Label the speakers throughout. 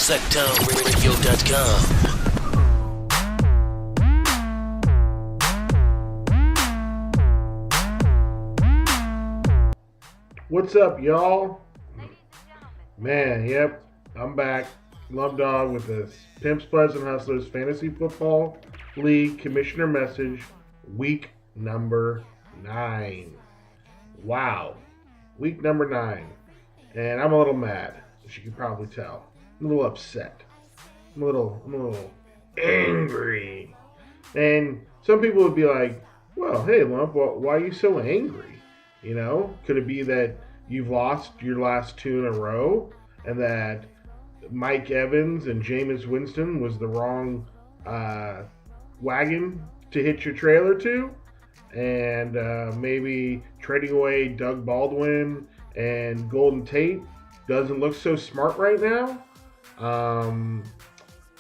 Speaker 1: SacktownRadio.com.
Speaker 2: What's up, y'all? Man, yep, I'm back. Love Dog with this Pimps, Pleasant Hustlers Fantasy Football League Commissioner Message, week number 9. Wow, week number 9. And I'm a little mad, as you can probably tell. I'm a little upset. I'm a little angry. And some people would be like, well, hey, Lump, why are you so angry? You know, could it be that you've lost your last 2 in a row and that Mike Evans and Jameis Winston was the wrong wagon to hitch your trailer to? And maybe trading away Doug Baldwin and Golden Tate doesn't look so smart right now?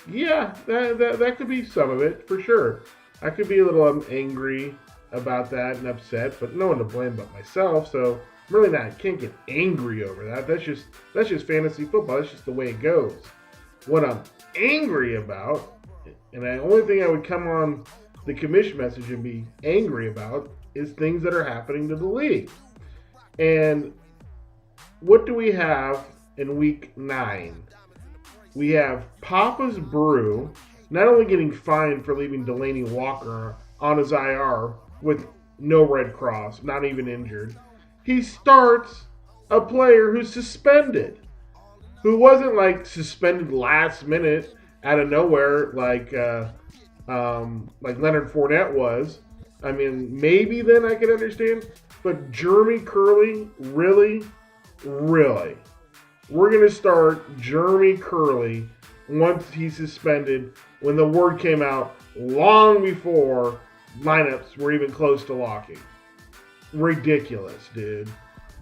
Speaker 2: Yeah, that could be some of it, for sure. I could be a little angry about that and upset, but no one to blame but myself, so I'm really can't get angry over that. That's just fantasy football. That's just the way it goes. What I'm angry about, and the only thing I would come on the Commish message and be angry about, is things that are happening to the league. And what do we have in week 9? We have Papa's Brew not only getting fined for leaving Delaney Walker on his IR with no red cross, not even injured, he starts a player who's suspended, who wasn't like suspended last minute out of nowhere like Leonard Fournette was. I mean, maybe then I could understand, but Jeremy Curley, really? We're going to start Jeremy Curley once he's suspended when the word came out long before lineups were even close to locking. Ridiculous, dude.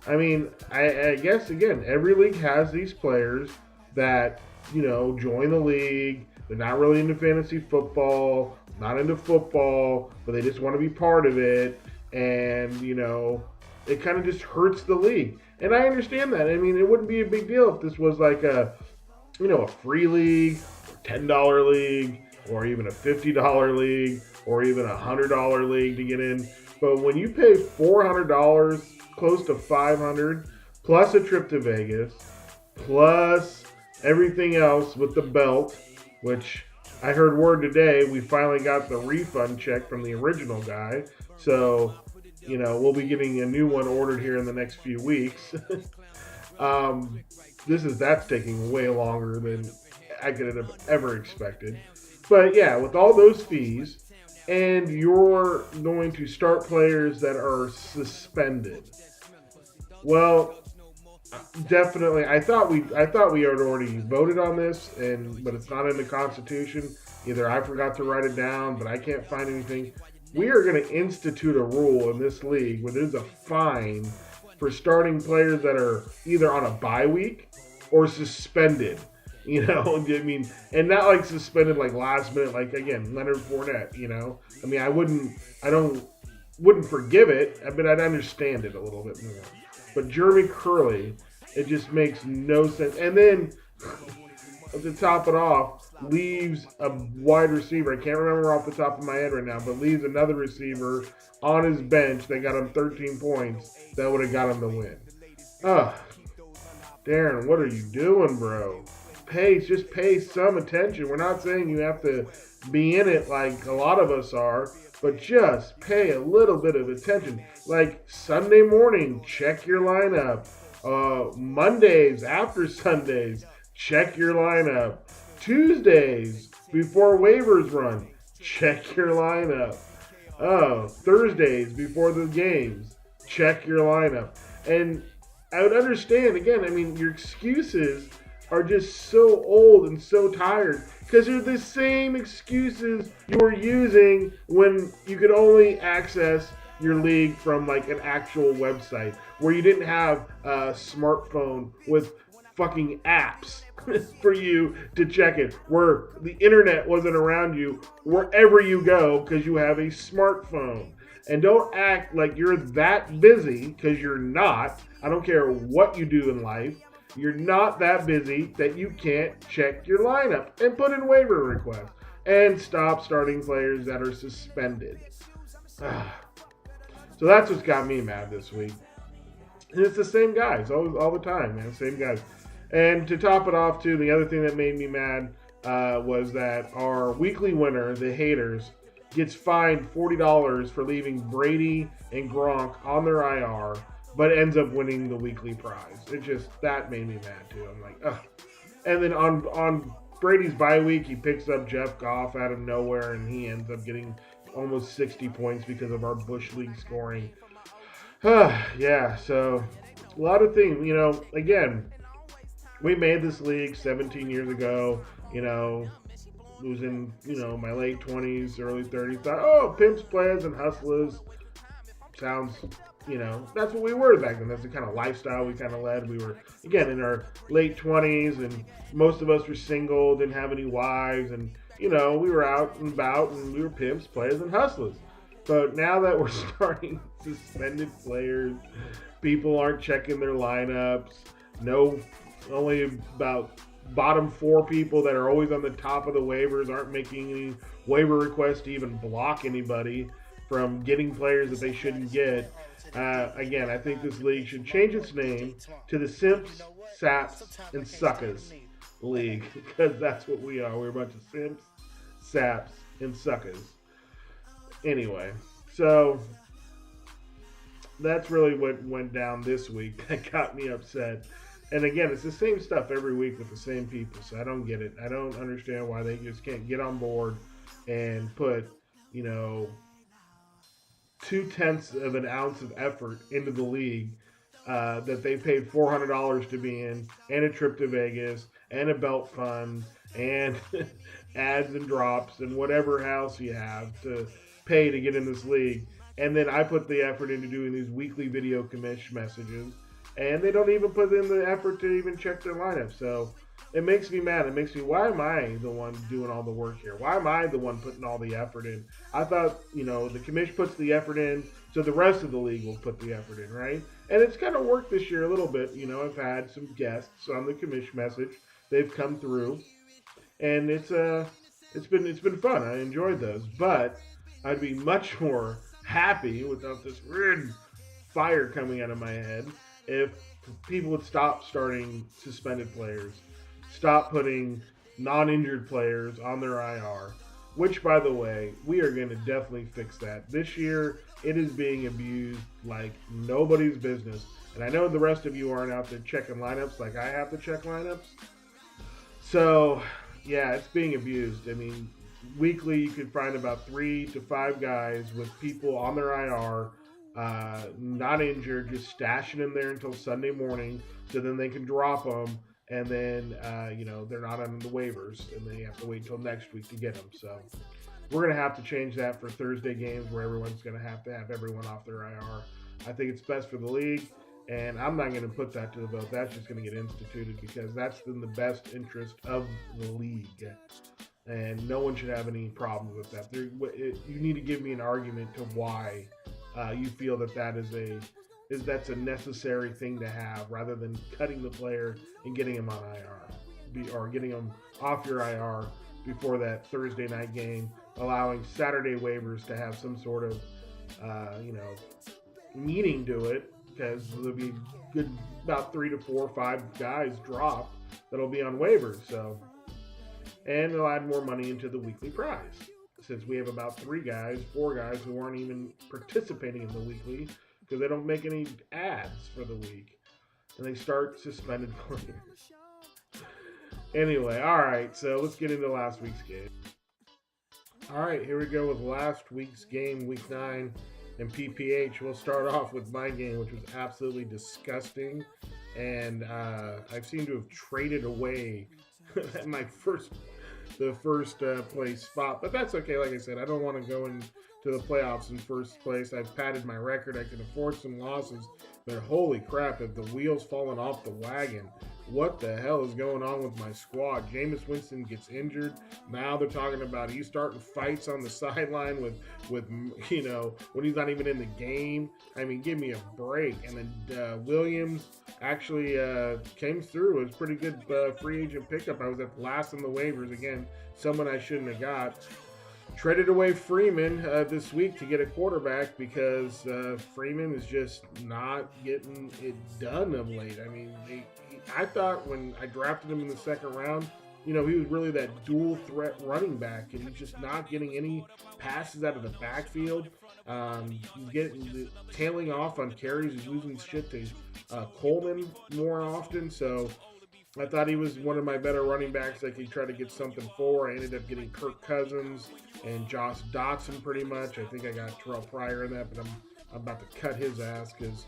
Speaker 2: I mean, I guess, again, every league has these players that, you know, join the league. They're not really into fantasy football, not into football, but they just want to be part of it. And, you know, it kind of just hurts the league. And I understand that. I mean, it wouldn't be a big deal if this was like a free league, $10 league, or even a $50 league, or even a $100 league to get in. But when you pay $400, close to $500, plus a trip to Vegas, plus everything else with the belt, which I heard word today, we finally got the refund check from the original guy. So, you know, we'll be getting a new one ordered here in the next few weeks. That's taking way longer than I could have ever expected. But yeah, with all those fees, and you're going to start players that are suspended. Well, definitely. I thought we had already voted on this, but it's not in the Constitution. Either I forgot to write it down, but I can't find anything. We are going to institute a rule in this league where there's a fine for starting players that are either on a bye week or suspended. You know, I mean, and not like suspended like last minute, like again, Leonard Fournette, you know. I mean, I wouldn't forgive it, but I'd understand it a little bit more. But Jeremy Curley, it just makes no sense. And then to top it off, leaves a wide receiver. I can't remember off the top of my head right now, but leaves another receiver on his bench that got him 13 points that would have got him the win. Darren, what are you doing, bro? Just pay some attention. We're not saying you have to be in it like a lot of us are, but just pay a little bit of attention. Like Sunday morning, check your lineup. Mondays after Sundays, check your lineup. Tuesdays before waivers run, check your lineup. Thursdays before the games, check your lineup. And I would understand, again, I mean, your excuses are just so old and so tired because they're the same excuses you were using when you could only access your league from like an actual website where you didn't have a smartphone with fucking apps for you to check it, where the internet wasn't around you wherever you go because you have a smartphone. And don't act like you're that busy, because you're not. I don't care what you do in life. You're not that busy that you can't check your lineup and put in waiver requests and stop starting players that are suspended. So that's what's got me mad this week. And it's the same guys all the time, man. Same guys. And to top it off, too, the other thing that made me mad was that our weekly winner, the haters, gets fined $40 for leaving Brady and Gronk on their IR, but ends up winning the weekly prize. That made me mad, too. I'm like, ugh. And then on Brady's bye week, he picks up Jeff Goff out of nowhere, and he ends up getting almost 60 points because of our Bush League scoring. Yeah, so a lot of things, again, we made this league 17 years ago, it was in, my late 20s, early 30s, thought, oh, pimps, players, and hustlers sounds, that's what we were back then. That's the kind of lifestyle we kind of led. We were, again, in our late 20s, and most of us were single, didn't have any wives, and, we were out and about, and we were pimps, players, and hustlers. But now that we're starting suspended players, people aren't checking their lineups. Only about bottom 4 people that are always on the top of the waivers aren't making any waiver requests to even block anybody from getting players that they shouldn't get. Again, I think this league should change its name to the Simps, Saps, and Suckers League, because that's what we are. We're a bunch of Simps, Saps, and Suckers. Anyway, so that's really what went down this week that got me upset. And again, it's the same stuff every week with the same people, so I don't get it. I don't understand why they just can't get on board and put, 0.2 of an ounce of effort into the league that they paid $400 to be in, and a trip to Vegas, and a belt fund, and ads and drops, and whatever else you have to pay to get in this league. And then I put the effort into doing these weekly video commish messages, and they don't even put in the effort to even check their lineup. So it makes me mad. It makes me, why am I the one doing all the work here? Why am I the one putting all the effort in? I thought, the commish puts the effort in, so the rest of the league will put the effort in, right? And it's kind of worked this year a little bit. I've had some guests on the commish message. They've come through, and it's been fun. I enjoyed those, but I'd be much more happy without this red fire coming out of my head if people would stop starting suspended players, stop putting non-injured players on their IR, which, by the way, we are going to definitely fix that. This year, it is being abused like nobody's business. And I know the rest of you aren't out there checking lineups like I have to check lineups. So, yeah, it's being abused. I mean, weekly you could find about 3 to 5 guys with people on their IR, not injured, just stashing in there until Sunday morning, so then they can drop them, and then they're not on the waivers, and they have to wait until next week to get them. So we're gonna have to change that for Thursday games, where everyone's gonna have to have everyone off their IR. I think it's best for the league, and I'm not going to put that to the vote. That's just going to get instituted, because that's in the best interest of the league. And no one should have any problems with that. You need to give me an argument to why you feel that's a necessary thing to have, rather than cutting the player and getting him on IR, or getting him off your IR before that Thursday night game, allowing Saturday waivers to have some sort of meaning to it, because there'll be about 3 to 4 or 5 guys dropped that'll be on waivers. So. And they'll add more money into the weekly prize, since we have about 4 guys who aren't even participating in the weekly because they don't make any ads for the week, and they start suspended players. Anyway, all right, so let's get into last week's game. All right, here we go with last week's game, week 9, and PPH. We'll start off with my game, which was absolutely disgusting, and I seem to have traded away the first place spot, but that's okay. Like I said, I don't want to go into the playoffs in first place. I've padded my record. I can afford some losses, but holy crap, have the wheels fallen off the wagon what the hell is going on with my squad? Jameis Winston gets injured. Now they're talking about he's starting fights on the sideline with when he's not even in the game. I mean, give me a break. And then Williams actually came through. It was a pretty good free agent pickup. I was at last on the waivers again. Someone I shouldn't have got. Traded away Freeman this week to get a quarterback because Freeman is just not getting it done of late. I mean, I thought when I drafted him in the second round, he was really that dual threat running back, and he's just not getting any passes out of the backfield. He's getting tailing off on carries. He's losing shit to Coleman more often. So I thought he was one of my better running backs I could try to get something for. I ended up getting Kirk Cousins and Josh Dotson pretty much. I think I got Terrell Pryor in that, but I'm about to cut his ass because,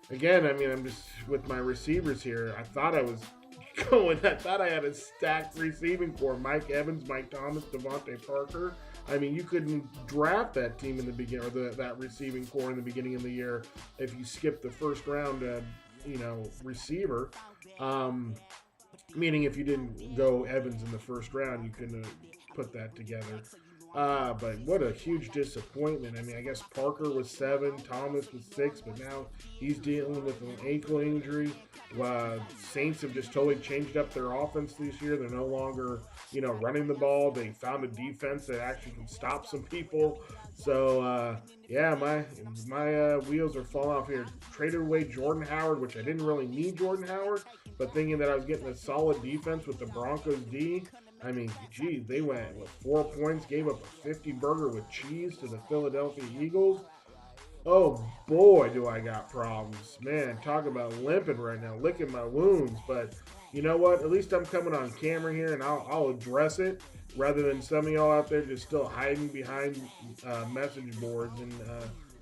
Speaker 2: again, I mean, I'm just with my receivers here. I thought I had a stacked receiving core. Mike Evans, Mike Thomas, Devontae Parker. I mean, you couldn't draft that team in the beginning, or that receiving core in the beginning of the year if you skipped the first round, receiver. Meaning if you didn't go Evans in the first round, you couldn't have put that together. But what a huge disappointment. I mean, I guess Parker was 7, Thomas was 6, but now he's dealing with an ankle injury. Saints have just totally changed up their offense this year. They're no longer, running the ball. They found a defense that actually can stop some people. So, my wheels are falling off here. Traded away Jordan Howard, which I didn't really need Jordan Howard, but thinking that I was getting a solid defense with the Broncos D. I mean, geez, they went with 4 points, gave up a 50 burger with cheese to the Philadelphia Eagles. Oh boy, do I got problems. Man, talk about limping right now, licking my wounds. But you know what? At least I'm coming on camera here and I'll address it rather than some of y'all out there just still hiding behind message boards and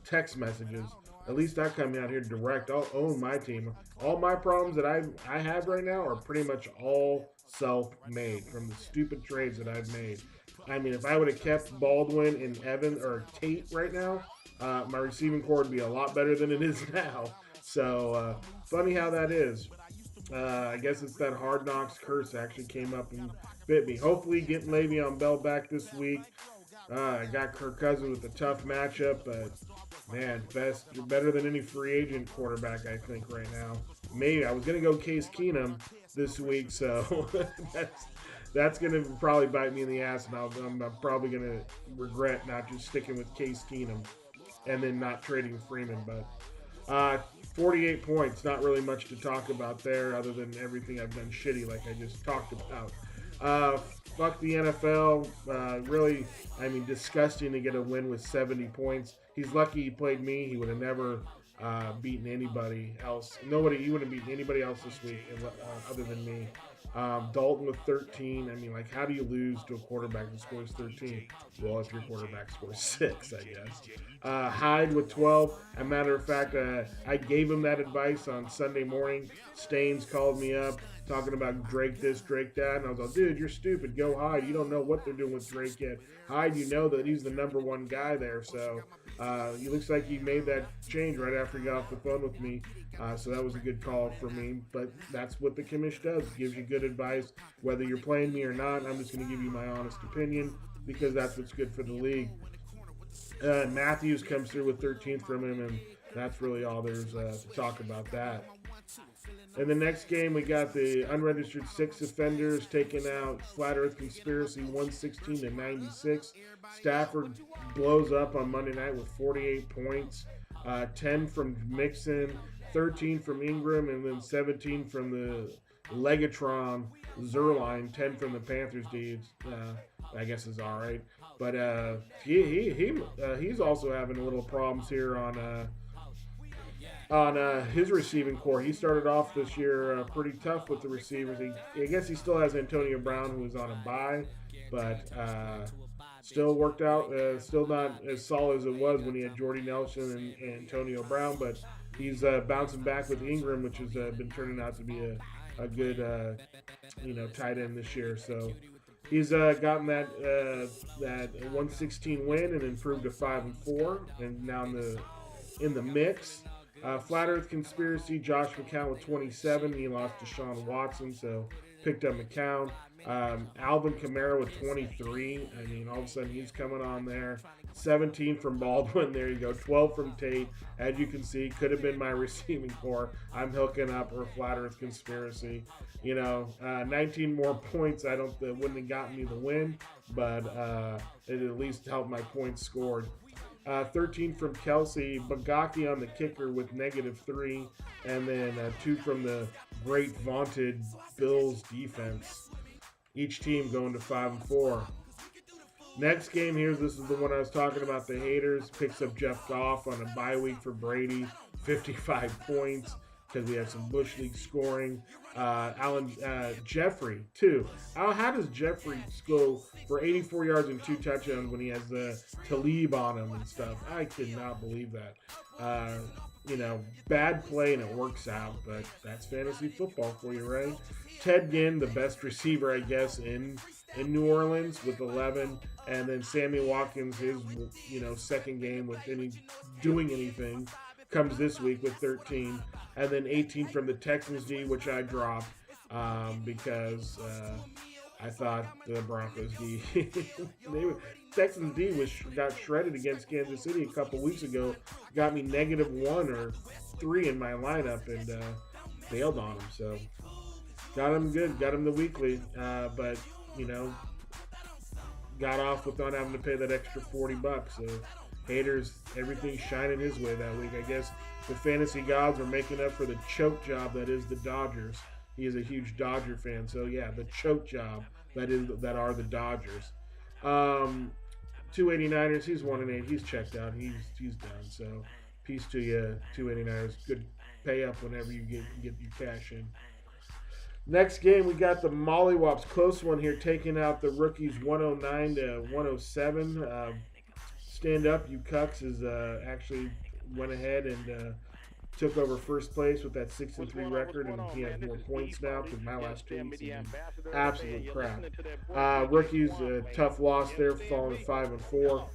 Speaker 2: text messages. At least I come out here direct. I'll own my team. All my problems that I have right now are pretty much all self-made from the stupid trades that I've made. I mean, if I would have kept Baldwin and Evan or Tate right now, my receiving core would be a lot better than it is now. So, funny how that is. I guess it's that Hard Knocks curse actually came up and bit me. Hopefully get Le'Veon Bell back this week. I got Kirk Cousins with a tough matchup, but man, better than any free agent quarterback, I think, right now. Maybe I was going to go Case Keenum this week, so that's going to probably bite me in the ass, and I'm probably going to regret not just sticking with Case Keenum and then not trading Freeman. But 48 points, not really much to talk about there other than everything I've done shitty like I just talked about. Fuck the NFL. Really, I mean, disgusting to get a win with 70 points. He's lucky he played me. He would have never beaten anybody else. He wouldn't have beaten anybody else this week other than me. Dalton with 13. I mean, how do you lose to a quarterback that scores 13? Well, if your quarterback scores 6, I guess. Hyde with 12. As a matter of fact, I gave him that advice on Sunday morning. Staines called me up talking about Drake this, Drake that. And I was like, dude, you're stupid. Go Hyde. You don't know what they're doing with Drake yet. Hyde, you know that he's the number one guy there. So he looks like he made that change right after he got off the phone with me. So that was a good call for me. But that's what the commish does. It gives you good advice. Whether you're playing me or not, I'm just going to give you my honest opinion because that's what's good for the league. Matthews comes through with 13th from him, and that's really all there's to talk about that. In the next game, we got the unregistered 6 offenders taking out Flat Earth Conspiracy 116-96. Stafford blows up on Monday night with 48 points, 10 from Mixon, 13 from Ingram, and then 17 from the Legatron Zerline, 10 from the Panthers dudes. I guess is all right, but he's also having a little problems here on his receiving core. He started off this year pretty tough with the receivers. I guess he still has Antonio Brown, who is on a bye, but still worked out. Still not as solid as it was when he had Jordy Nelson and Antonio Brown, but he's bouncing back with Ingram, which has been turning out to be a good tight end this year. So he's gotten that 116 win and improved to 5-4, and now in the mix. Flat Earth Conspiracy, Josh McCown with 27. He lost to Sean Watson, so picked up McCown. Alvin Kamara with 23. I mean, all of a sudden he's coming on there. 17 from Baldwin. There you go. 12 from Tate. As you can see, could have been my receiving core. I'm hooking up or Flat Earth Conspiracy. 19 more points. Wouldn't have gotten me the win, but it at least helped my points scored. 13 from Kelsey, Bagaki on the kicker with -3, and then 2 from the great vaunted Bills defense. Each team going to 5-4. Next game here, this is the one I was talking about. The haters picks up Jeff Goff on a bye week for Brady, 55 points. Because we have some Bush League scoring. Jeffrey, too. How does Jeffrey go for 84 yards and 2 touchdowns when he has the Talib on him and stuff? I cannot believe that. Bad play and it works out, but that's fantasy football for you, right? Ted Ginn, the best receiver, I guess, in New Orleans with 11. And then Sammy Watkins, his second game with doing anything, comes this week with 13, and then 18 from the Texans D, which I dropped because I thought the Broncos D, Texans D got shredded against Kansas City a couple weeks ago, got me -1 or 3 in my lineup, and bailed on him. So got him good, got him the weekly, but got off without having to pay that extra $40. So haters, everything shining his way that week. I guess the fantasy gods are making up for the choke job that is the Dodgers. He is a huge Dodger fan, so yeah, the choke job that are the Dodgers. 289ers, he's 1-8. He's checked out. He's done. So peace to you, 289ers. Good pay up whenever you get your cash in. Next game, we got the Mollywops. Close one here, taking out the rookies 109 to 107. Stand Up, You Cucks is actually went ahead and took over first place with that 6-3 record, and he has more points now because my last 2 weeks have been absolute crap. Rookies, tough loss there, falling to 5-4.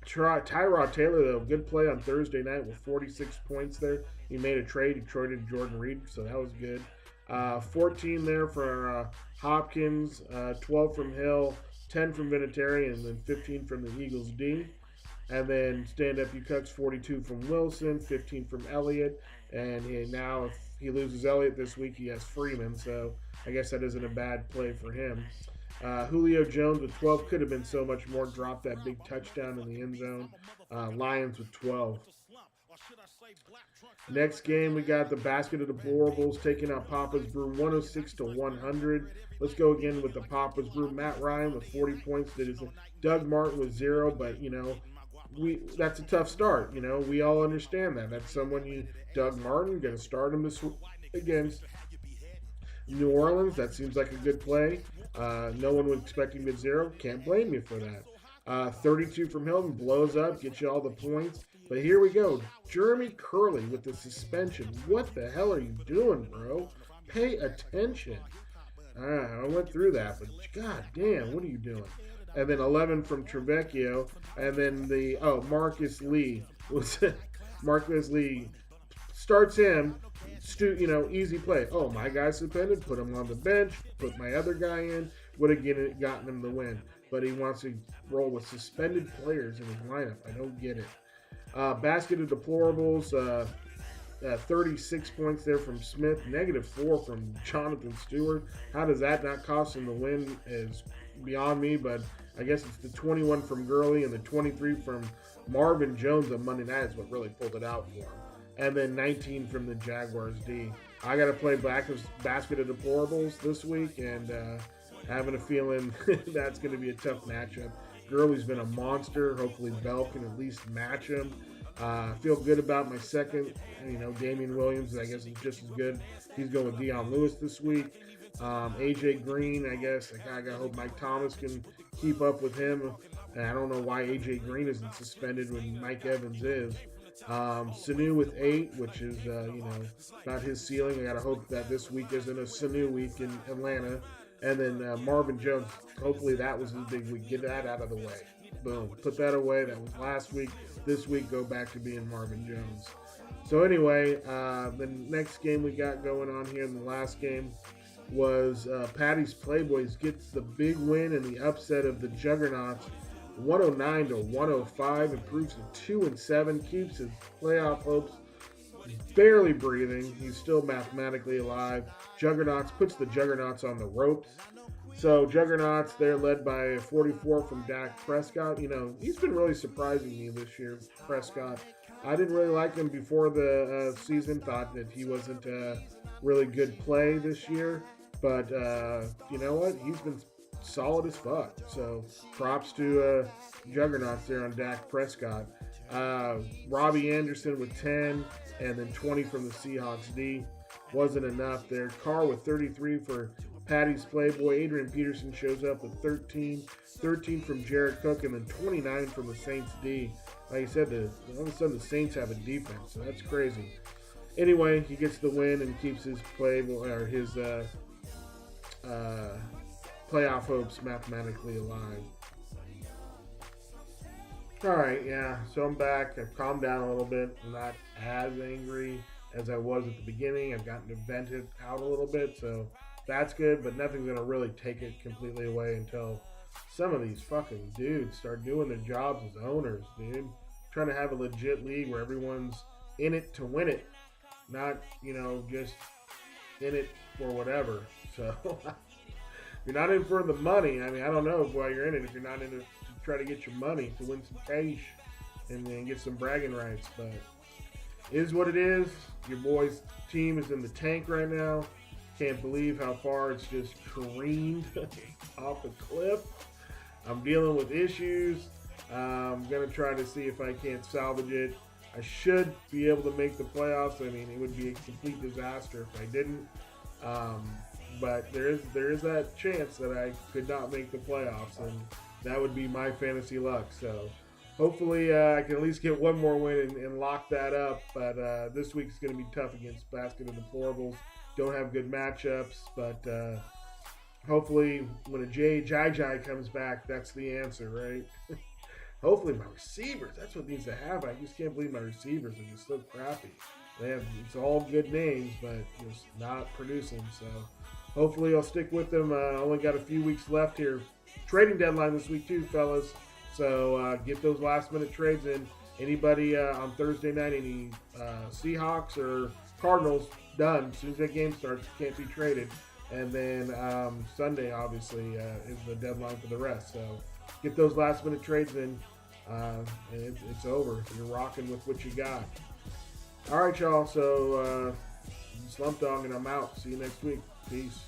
Speaker 2: Tyrod Taylor, though, good play on Thursday night with 46 points there. He made a trade. He traded Jordan Reed, so that was good. 14 there for Hopkins, 12 from Hill, 10 from Vinatieri, and then 15 from the Eagles D. And then Stand Up You Cucks, 42 from Wilson, 15 from Elliott. And now if he loses Elliott this week, he has Freeman. So I guess that isn't a bad play for him. Julio Jones with 12, could have been so much more, dropped that big touchdown in the end zone. Lions with 12. Next game, we got the Basket of Deplorables taking out Papa's Brew 106 to 100. Let's go again with the Papa's Brew. Matt Ryan with 40 points. Doug Martin with 0, but that's a tough start. We all understand that. That's someone Doug Martin, going to start him this against New Orleans. That seems like a good play. No one would expect him to get 0. Can't blame you for that. 32 from Hilton, blows up, gets you all the points. But here we go. Jeremy Curley with the suspension. What the hell are you doing, bro? Pay attention. I went through that, but god damn, what are you doing? And then 11 from Trevecchio. And then Marcus Lee. Marcus Lee starts him. Easy play. Oh, my guy's suspended. Put him on the bench. Put my other guy in. Would have gotten him the win. But he wants to roll with suspended players in his lineup. I don't get it. Basket of Deplorables, 36 points there from Smith, -4 from Jonathan Stewart. How does that not cost him the win is beyond me, but I guess it's the 21 from Gurley and the 23 from Marvin Jones on Monday night is what really pulled it out for him. And then 19 from the Jaguars D. I got to play Basket of Deplorables this week, and having a feeling that's going to be a tough matchup. Gurley's been a monster. Hopefully Bell can at least match him. I feel good about my second. Damian Williams, I guess, is just as good. He's going with Deion Lewis this week. AJ Green, I guess. I gotta hope Mike Thomas can keep up with him. And I don't know why AJ Green isn't suspended when Mike Evans is. Sanu with 8, which is, not his ceiling. I gotta hope that this week isn't a Sanu week in Atlanta. And then Marvin Jones, hopefully that was his big week. Get that out of the way. Boom. Put that away. That was last week. This week, go back to being Marvin Jones. So anyway, the next game we got going on here in the last game was Patty's Playboys gets the big win in the upset of the Juggernauts, 109 to 105, improves to 2-7, keeps his playoff hopes barely breathing. He's still mathematically alive. Juggernauts puts the Juggernauts on the ropes. So Juggernauts, they're led by a 44 from Dak Prescott. You know, he's been really surprising me this year, Prescott. I didn't really like him before the season. Thought that he wasn't a really good play this year. But you know what? He's been solid as fuck. So props to Juggernauts there on Dak Prescott. Robbie Anderson with 10 and then 20 from the Seahawks D. Wasn't enough there. Carr with 33 for Patty's Playboy. Adrian Peterson shows up with 13. 13 from Jared Cook and then 29 from the Saints D. Like I said, all of a sudden the Saints have a defense, so that's crazy. Anyway, he gets the win and keeps his playoff hopes mathematically alive. Alright, yeah, so I'm back. I've calmed down a little bit. I'm not as angry as I was at the beginning. I've gotten to vent it out a little bit, so that's good, but nothing's going to really take it completely away until some of these fucking dudes start doing their jobs as owners, dude. Trying to have a legit league where everyone's in it to win it, not, just in it for whatever. So, if you're not in for the money, I don't know why you're in it if you're not in it to try to get your money, to win some cash and then get some bragging rights, but it is what it is. Your boy's team is in the tank right now. Can't believe how far it's just careened off the cliff. I'm dealing with issues. I'm going to try to see if I can't salvage it. I should be able to make the playoffs. It would be a complete disaster if I didn't. But there is that chance that I could not make the playoffs, and that would be my fantasy luck. So hopefully I can at least get one more win and lock that up. But this week's going to be tough against Basket of Deplorables. Don't have good matchups, but hopefully when a Jai comes back, that's the answer, right? Hopefully my receivers, that's what needs to happen. I just can't believe my receivers are just so crappy. It's all good names, but just not producing. So hopefully I'll stick with them. Only got a few weeks left here. Trading deadline this week too, fellas. So get those last minute trades in. Anybody on Thursday night, any Seahawks or Cardinals, done. As soon as that game starts, can't be traded. And then Sunday, obviously, is the deadline for the rest. So get those last minute trades in, and it's over. You're rocking with what you got. All right, y'all. So Slump Dog, and I'm out. See you next week. Peace.